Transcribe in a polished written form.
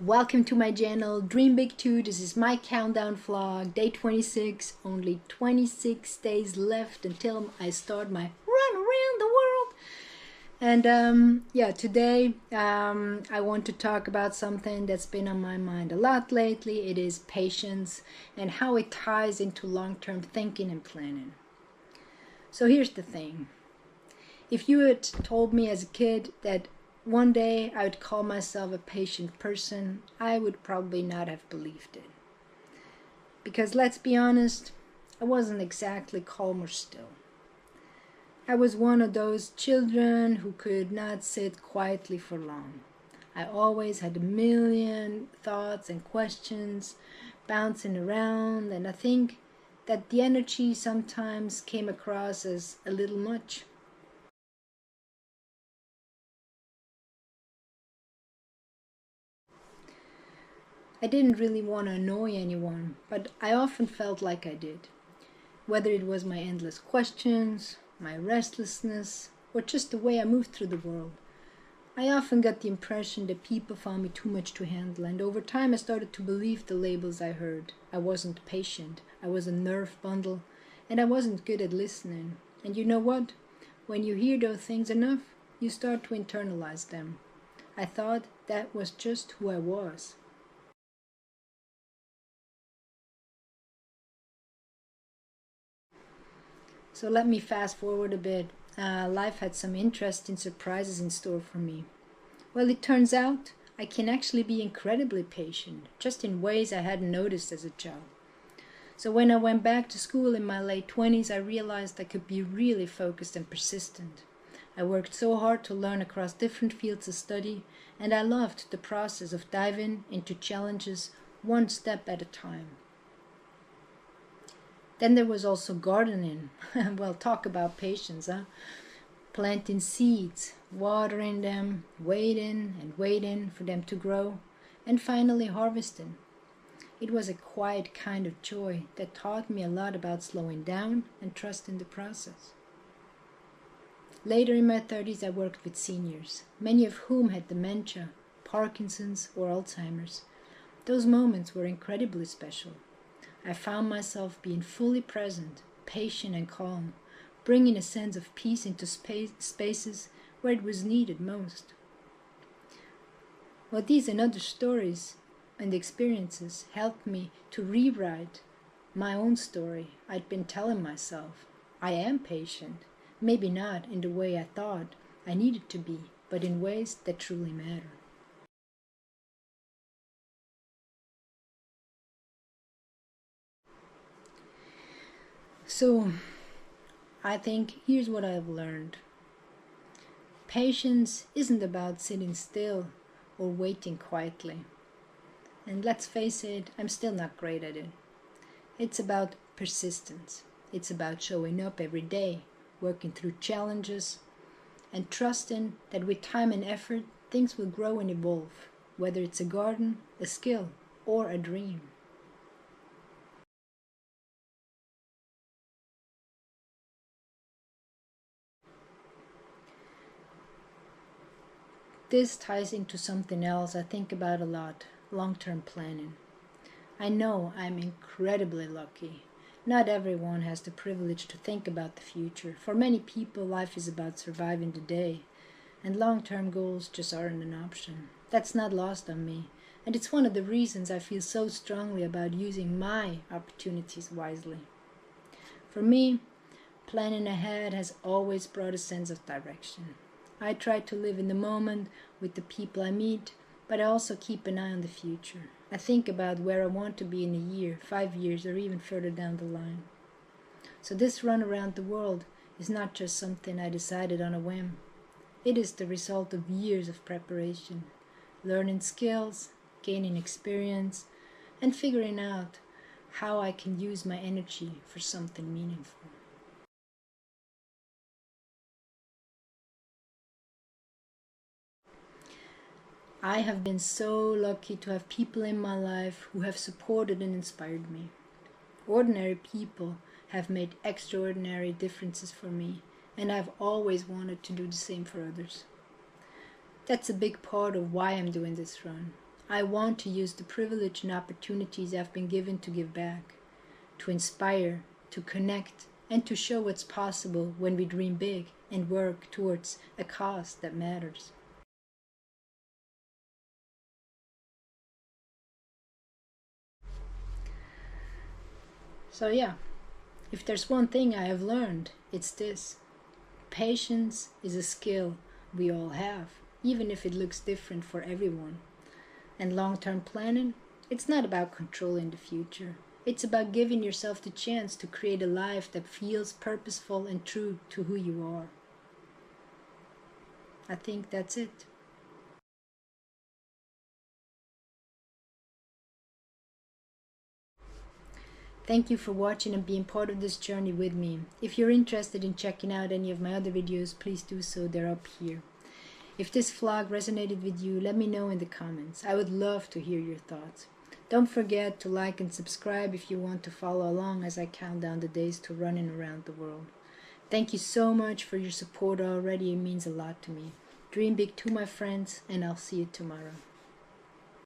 Welcome to my channel, Dream Big 2. This is my countdown vlog, day 26. Only 26 days left until I start my run around the world. And yeah, today I want to talk about something that's been on my mind a lot lately. It is patience and how it ties into long-term thinking and planning. So here's the thing. If you had told me as a kid that one day I would call myself a patient person, I would probably not have believed it. Because let's be honest, I wasn't exactly calm or still. I was one of those children who could not sit quietly for long. I always had a million thoughts and questions bouncing around, and I think that the energy sometimes came across as a little much. I didn't really want to annoy anyone, but I often felt like I did. Whether it was my endless questions, my restlessness, or just the way I moved through the world. I often got the impression that people found me too much to handle, and over time I started to believe the labels I heard. I wasn't patient, I was a nerve bundle, and I wasn't good at listening. And you know what? When you hear those things enough, you start to internalize them. I thought that was just who I was. So let me fast forward a bit. Life had some interesting surprises in store for me. Well, it turns out I can actually be incredibly patient, just in ways I hadn't noticed as a child. So when I went back to school in my late 20s, I realized I could be really focused and persistent. I worked so hard to learn across different fields of study, and I loved the process of diving into challenges one step at a time. Then there was also gardening. Well, talk about patience, huh? Planting seeds, watering them, waiting and waiting for them to grow, and finally harvesting. It was a quiet kind of joy that taught me a lot about slowing down and trusting the process. Later in my 30s, I worked with seniors, many of whom had dementia, Parkinson's, or Alzheimer's. Those moments were incredibly special. I found myself being fully present, patient and calm, bringing a sense of peace into spaces where it was needed most. Well, these and other stories and experiences helped me to rewrite my own story I'd been telling myself. I am patient, maybe not in the way I thought I needed to be, but in ways that truly matter. So, I think here's what I've learned. Patience isn't about sitting still or waiting quietly. And let's face it, I'm still not great at it. It's about persistence. It's about showing up every day, working through challenges, and trusting that with time and effort, things will grow and evolve, whether it's a garden, a skill, or a dream. This ties into something else I think about a lot, long-term planning. I know I'm incredibly lucky. Not everyone has the privilege to think about the future. For many people, life is about surviving the day, and long-term goals just aren't an option. That's not lost on me, and it's one of the reasons I feel so strongly about using my opportunities wisely. For me, planning ahead has always brought a sense of direction. I try to live in the moment with the people I meet, but I also keep an eye on the future. I think about where I want to be in a year, 5 years, or even further down the line. So this run around the world is not just something I decided on a whim. It is the result of years of preparation, learning skills, gaining experience, and figuring out how I can use my energy for something meaningful. I have been so lucky to have people in my life who have supported and inspired me. Ordinary people have made extraordinary differences for me, and I've always wanted to do the same for others. That's a big part of why I'm doing this run. I want to use the privilege and opportunities I've been given to give back, to inspire, to connect, and to show what's possible when we dream big and work towards a cause that matters. So yeah, if there's one thing I have learned, it's this. Patience is a skill we all have, even if it looks different for everyone. And long-term planning, it's not about controlling the future. It's about giving yourself the chance to create a life that feels purposeful and true to who you are. I think that's it. Thank you for watching and being part of this journey with me. If you're interested in checking out any of my other videos, please do so, they're up here. If this vlog resonated with you, let me know in the comments. I would love to hear your thoughts. Don't forget to like and subscribe if you want to follow along as I count down the days to running around the world. Thank you so much for your support already, it means a lot to me. Dream big too, my friends, and I'll see you tomorrow.